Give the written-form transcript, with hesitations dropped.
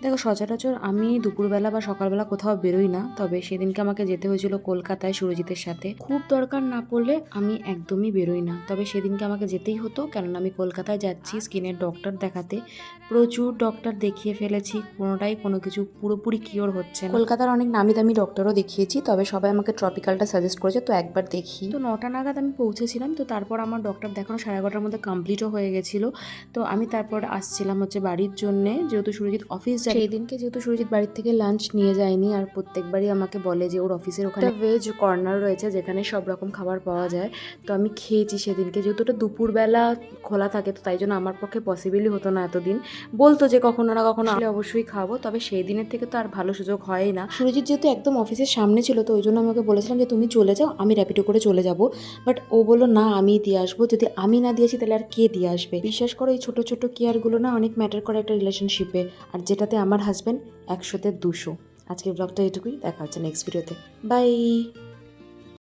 দেখো, সচরাচর আমি দুপুরবেলা বা সকালবেলা কোথাও বেরোই না, তবে সেদিনকে আমাকে যেতে হয়েছিল কলকাতায় সুরজিতের সাথে। খুব দরকার না পড়লে আমি একদমই বেরোই না, তবে সেদিনকে আমাকে যেতেই হতো, কেননা আমি কলকাতায় যাচ্ছি স্কিনের ডক্টর দেখাতে। প্রচুর ডক্টর দেখিয়ে ফেলেছি, কোনোটাই কোনো কিছু পুরোপুরি কিওর হচ্ছে না। কলকাতার অনেক নামি দামি ডক্টরও দেখিয়েছি, তবে সবাই আমাকে ট্রপিক্যালটা সাজেস্ট করেছে, তো একবার দেখি। তো 9টা নাগাদ আমি পৌঁছেছিলাম, তো তারপর আমার ডক্টর দেখানো 11:30টার মধ্যে কমপ্লিটও হয়ে গেছিলো। তো আমি তারপর আসছিলাম হচ্ছে বাড়ির জন্যে, যেহেতু সুরজিৎ অফিস যায়। সেই দিনকে যেহেতু সুরজিৎ বাড়ির থেকে লাঞ্চ নিয়ে যায়নি, আর প্রত্যেকবারই আমাকে বলে যে ওর অফিসের ওখানে ভেজ কর্নার রয়েছে যেখানে সব রকম খাবার পাওয়া যায়। তো আমি খেয়েছি সেদিনকে, যেহেতু ওটা দুপুরবেলা খোলা থাকে, তো তাই জন্য আমার পক্ষে পসিবলই হতো না এতদিন। বলতো যে কখনো না কখনো আসলে অবশ্যই খাবো, তবে সেই দিনের থেকে তো আর ভালো সুযোগ হয়ই না। সুরজিৎ যেহেতু একদম অফিসের সামনে ছিল, তো ওই জন্য আমি ওকে বলেছিলাম যে তুমি চলে যাও, আমি র্যাপিডো করে চলে যাবো। বাট ও বললো না, আমি দিয়ে আসবো, যদি আমি না দিয়েছি তাহলে আর কে দিয়ে আসবে। বিশ্বাস করো, এই ছোটো ছোটো কেয়ারগুলো না অনেক ম্যাটার করে একটা রিলেশনশিপে, আর যেটাতে আমার হাজব্যান্ড 100-তে 200। আজকের ব্লগটা এটুকুই, দেখা হচ্ছে নেক্সট ভিডিওতে। বাই।